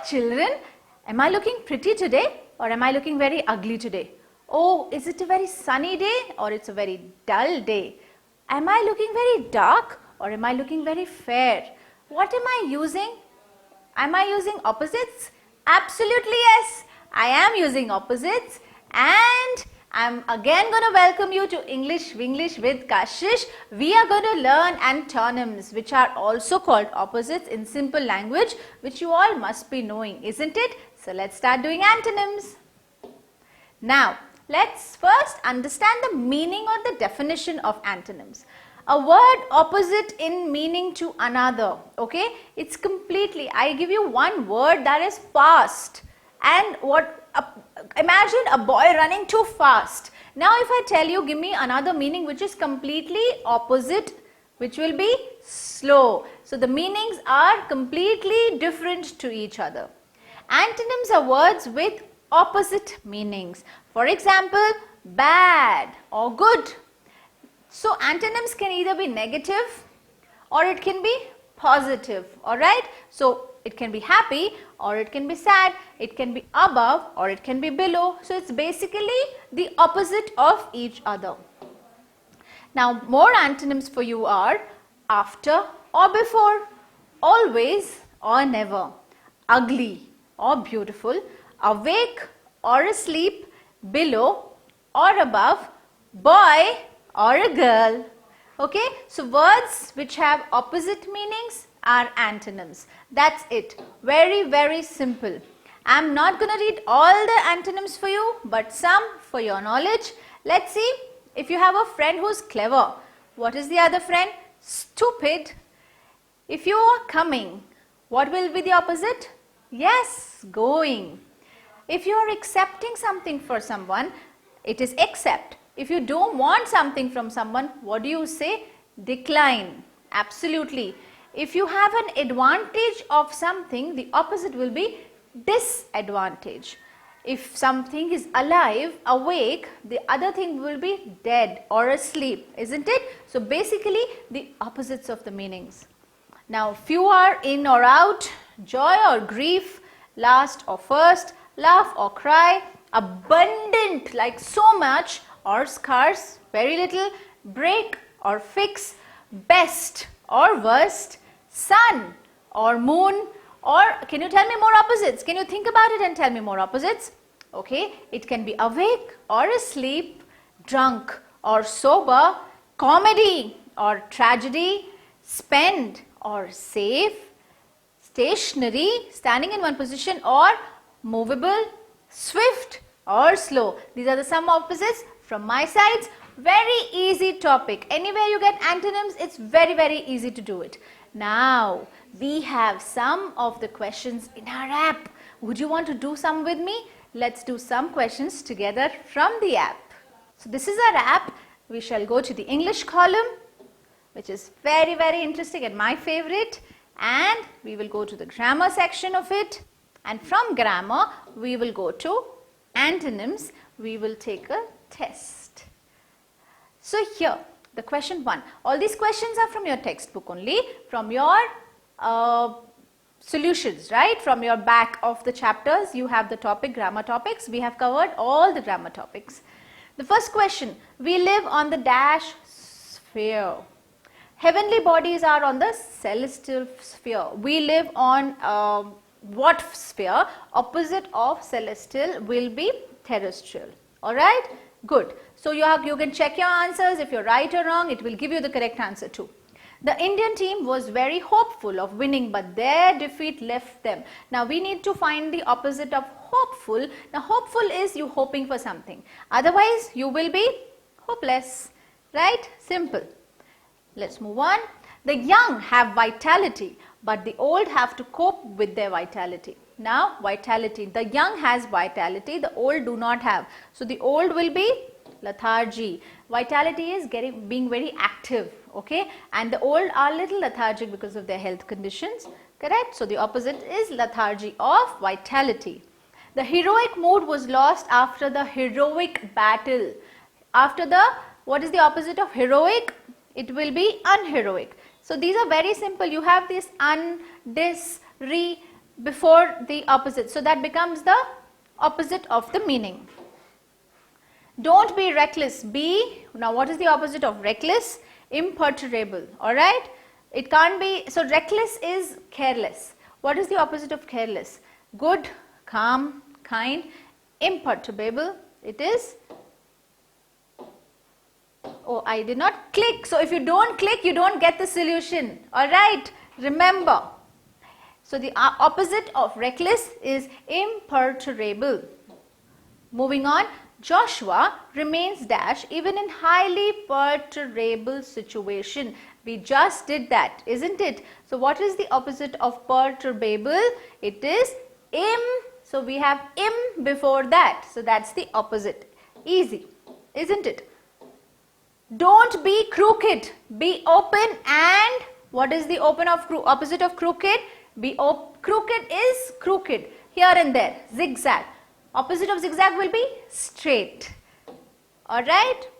children, am I looking pretty today or am I looking very ugly today? Oh, is it a very sunny day or it's a very dull day? Am I looking very dark or am I looking very fair? What am I using? Am I using opposites? Absolutely yes, I am using opposites, and I'm again going to welcome you to English Winglish with Kashish. We are going to learn antonyms, which are also called opposites in simple language, which you all must be knowing, isn't it? So let's start doing antonyms. Now, let's first understand the meaning or the definition of antonyms. A word opposite in meaning to another, okay? It's completely, I give you one word that is fast, and imagine a boy running too fast. Now if I tell you, give me another meaning which is completely opposite, which will be slow. So the meanings are completely different to each other. Antonyms are words with opposite meanings. For example, bad or good. So antonyms can either be negative or it can be positive, alright. So it can be happy or it can be sad, it can be above or it can be below. So it's basically the opposite of each other. Now more antonyms for you are after or before, always or never, ugly or beautiful, awake or asleep, below or above, boy or a girl. Okay, so words which have opposite meanings are antonyms. That's it. Very, very simple. I'm not going to read all the antonyms for you, but some for your knowledge. Let's see, if you have a friend who's clever, what is the other friend? Stupid. If you are coming, what will be the opposite? Yes, going. If you are accepting something for someone, it is accept. If you don't want something from someone, what do you say? Decline. Absolutely. If you have an advantage of something, the opposite will be disadvantage. If something is alive, awake, the other thing will be dead or asleep, isn't it? So basically the opposites of the meanings. Now few are in or out, joy or grief, last or first, laugh or cry, abundant like so much, or scarce, very little, break or fix, best or worst, sun or moon, or can you tell me more opposites? Can you think about it and tell me more opposites? Okay, it can be awake or asleep, drunk or sober, comedy or tragedy, spend or save, stationary, standing in one position, or movable, swift or slow. These are the some opposites from my sides. Very easy topic. Anywhere you get antonyms, it's very, very easy to do it. Now, we have some of the questions in our app. Would you want to do some with me? Let's do some questions together from the app. So this is our app. We shall go to the English column, which is very, very interesting and my favorite. And we will go to the grammar section of it. And from grammar, we will go to antonyms. We will take a test. So here, the question 1. All these questions are from your textbook only, from your solutions, right? From your back of the chapters, you have the topic, grammar topics. We have covered all the grammar topics. The first question, we live on the dash sphere. Heavenly bodies are on the celestial sphere. We live on what sphere? Opposite of celestial will be terrestrial. Alright? Good. So you can check your answers. If you're right or wrong, it will give you the correct answer too. The Indian team was very hopeful of winning, but their defeat left them. Now we need to find the opposite of hopeful. Now hopeful is you hoping for something. Otherwise you will be hopeless. Right? Simple. Let's move on. The young have vitality, but the old have to cope with their vitality. Now vitality, the young has vitality, the old do not have. So the old will be lethargy. Vitality is being very active, okay, and the old are little lethargic because of their health conditions, correct? So the opposite is lethargy of vitality. The heroic mood was lost after the heroic battle. After the, what is the opposite of heroic? It will be unheroic. So these are very simple. You have this un, dis, re, before the opposite. So that becomes the opposite of the meaning. Don't be reckless. Be, now what is the opposite of reckless? Imperturbable. Alright? It can't be, so reckless is careless. What is the opposite of careless? Good, calm, kind. Imperturbable, it is, oh, I did not click. So if you don't click, you don't get the solution. Alright? Remember. So the opposite of reckless is imperturbable. Moving on, Joshua remains dash even in highly perturbable situation. We just did that, isn't it? So what is the opposite of perturbable? It is im. So we have im before that. So that's the opposite. Easy, isn't it? Don't be crooked. Be open and what is the opposite of crooked? Crooked is crooked. Here and there. Zigzag. Opposite of zigzag will be straight. Alright?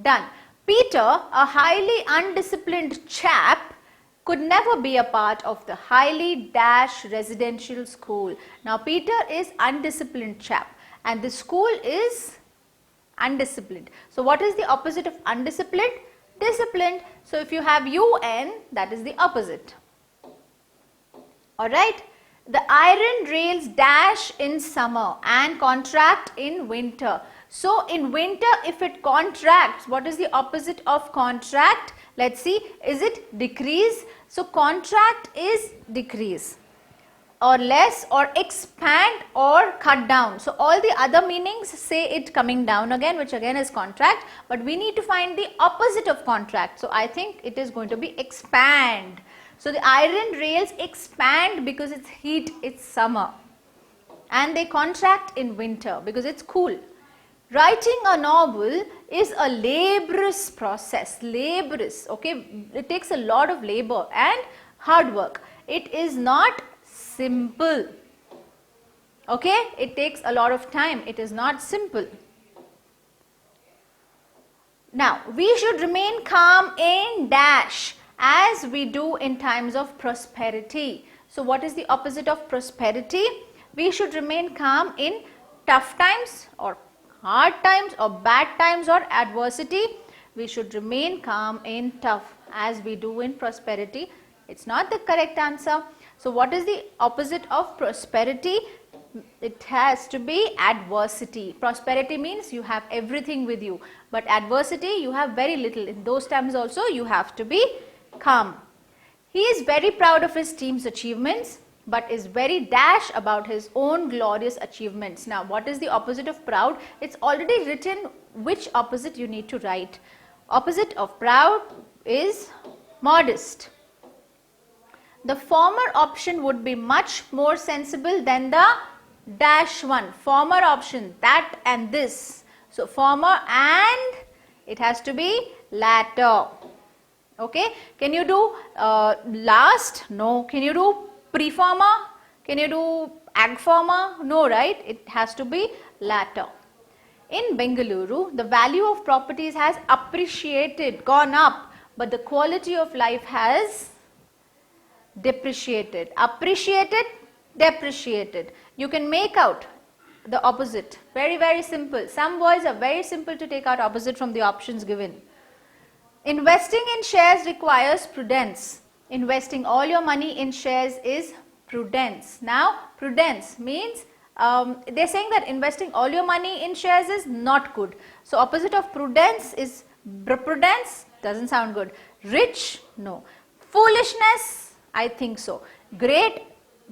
Done. Peter, a highly undisciplined chap, could never be a part of the highly dash residential school. Now Peter is undisciplined chap and the school is undisciplined. So what is the opposite of undisciplined? Disciplined. So if you have UN, that is the opposite. Alright. The iron rails dash in summer and contract in winter. So in winter, if it contracts, what is the opposite of contract? Let's see, is it decrease? So contract is decrease or less or expand or cut down. So all the other meanings say it coming down again, which again is contract, but we need to find the opposite of contract. So I think it is going to be expand. So the iron rails expand because it's heat, it's summer, and they contract in winter because it's cool. Writing a novel is a laborious process, laborious, okay, it takes a lot of labor and hard work. It is not simple, okay, it takes a lot of time, it is not simple. Now, we should remain calm in dash as we do in times of prosperity. So what is the opposite of prosperity? We should remain calm in tough times or hard times or bad times or adversity. We should remain calm in tough as we do in prosperity. It's not the correct answer. So what is the opposite of prosperity? It has to be adversity. Prosperity means you have everything with you, but adversity you have very little. In those times also you have to be calm. He is very proud of his team's achievements but is very dash about his own glorious achievements. Now what is the opposite of proud? It's already written which opposite you need to write. Opposite of proud is modest. The former option would be much more sensible than the dash one. Former option, that and this. So former and it has to be latter. Okay, can you do last? No. Can you do preformer? Can you do agformer? No, right? It has to be latter. In Bengaluru, the value of properties has appreciated, gone up, but the quality of life has depreciated. Appreciated, depreciated. You can make out the opposite. Very, very simple. Some words are very simple to take out opposite from the options given. Investing in shares requires prudence. Investing all your money in shares is prudence. Now, prudence means they're saying that investing all your money in shares is not good. So, opposite of prudence is prudence, doesn't sound good. Rich, no. Foolishness, I think so. Great,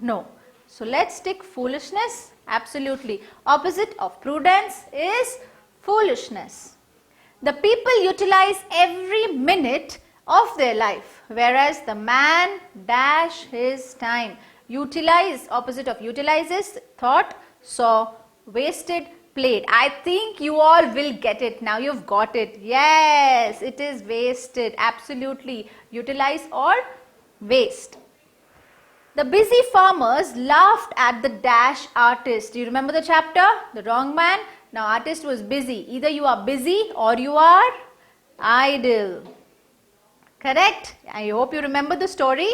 no. So, let's take foolishness, absolutely. Opposite of prudence is foolishness. The people utilize every minute of their life, whereas the man dash his time. Utilize, opposite of utilizes, thought, saw, wasted, played. I think you all will get it. Now you've got it. Yes, it is wasted. Absolutely. Utilize or waste. The busy farmers laughed at the dash artist. Do you remember the chapter? The wrong man. Now artist was busy. Either you are busy or you are idle. Correct? I hope you remember the story.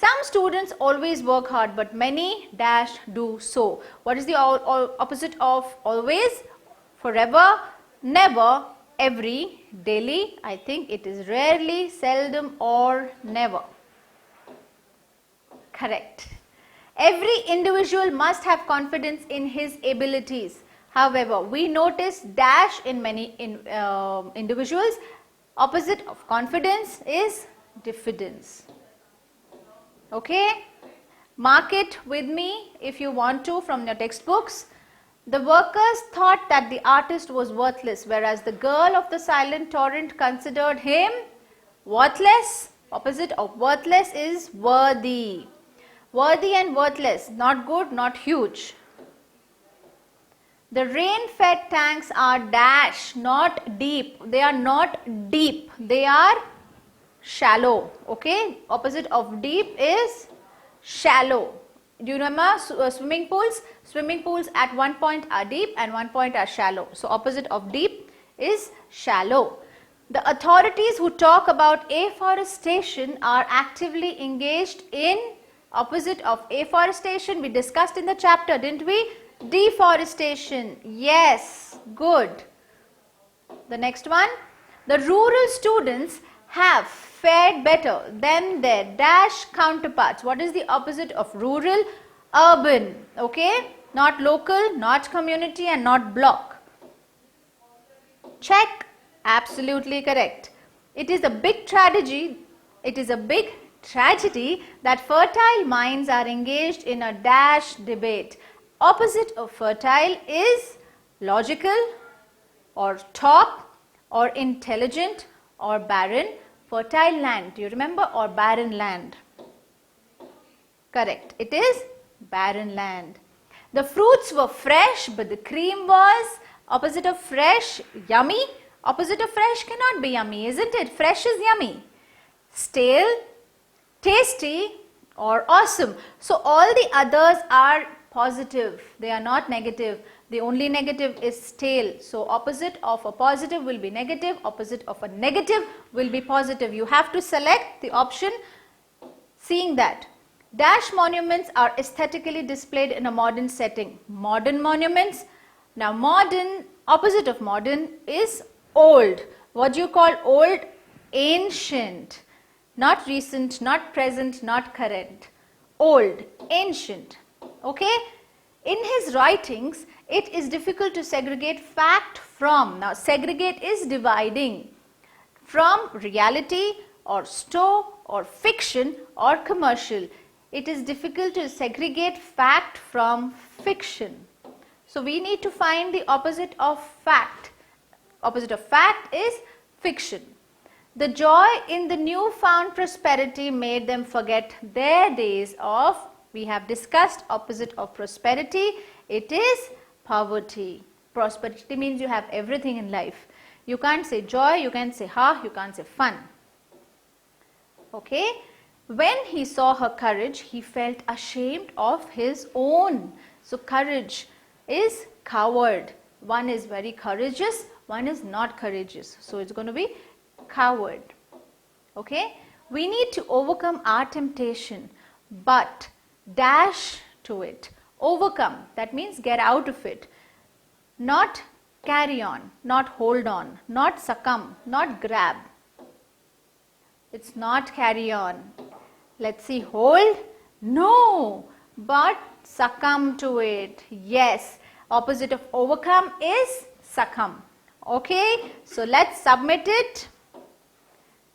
Some students always work hard, but many dash do so. What is the opposite of always? Forever, never, every, daily. I think it is rarely, seldom or never. Correct. Every individual must have confidence in his abilities. However, we notice dash in many individuals. Opposite of confidence is diffidence. Okay? Mark it with me if you want to from your textbooks. The workers thought that the artist was worthless, whereas the girl of the silent torrent considered him worthless. Opposite of worthless is worthy. Worthy and worthless, not good, not huge. The rain-fed tanks are dash, not deep. They are not deep. They are shallow. Okay? Opposite of deep is shallow. Do you remember swimming pools? Swimming pools at one point are deep and one point are shallow. So, opposite of deep is shallow. The authorities who talk about afforestation are actively engaged in, opposite of afforestation we discussed in the chapter, didn't we? Deforestation. Yes, good. The next one. The rural students have fared better than their dash counterparts. What is the opposite of rural? Urban. Okay? Not local, not community and not block. Check. Absolutely correct. It is a big tragedy. It is a big tragedy that fertile minds are engaged in a dash debate. Opposite of fertile is logical or top or intelligent or barren. Fertile land, do you remember? Or barren land. Correct. It is barren land. The fruits were fresh, but the cream was, opposite of fresh, yummy. Opposite of fresh cannot be yummy, isn't it? Fresh is yummy. Stale, tasty or awesome. So, all the others are positive. They are not negative. The only negative is stale. So, opposite of a positive will be negative. Opposite of a negative will be positive. You have to select the option seeing that. Dash monuments are aesthetically displayed in a modern setting. Modern monuments. Now, modern, opposite of modern is old. What do you call old? Ancient. Not recent, not present, not current. Old, ancient. Okay? In his writings, it is difficult to segregate fact from. Now, segregate is dividing from reality or story or fiction or commercial. It is difficult to segregate fact from fiction. So, we need to find the opposite of fact. Opposite of fact is fiction. The joy in the newfound prosperity made them forget their days of, we have discussed opposite of prosperity, it is poverty. Prosperity means you have everything in life. You can't say joy, you can't say you can't say fun. Okay? When he saw her courage, he felt ashamed of his own. So, courage is coward. One is very courageous, one is not courageous. So, it's going to be coward. Okay? We need to overcome our temptation, but dash to it. Overcome, that means get out of it. Not carry on, not hold on, not succumb, not grab. It's not carry on. Let's see, hold? No, but succumb to it. Yes, opposite of overcome is succumb. Okay, so let's submit it.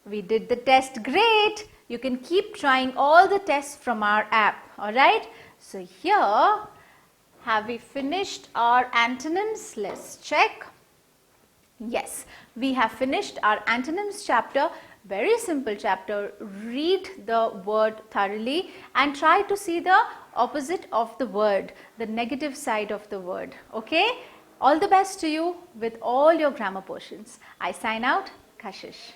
We did the test great. You can keep trying all the tests from our app. Alright, so here have we finished our antonyms? Let's check. Yes, we have finished our antonyms chapter. Very simple chapter. Read the word thoroughly and try to see the opposite of the word, the negative side of the word. Okay, all the best to you with all your grammar portions. I sign out. Kashish.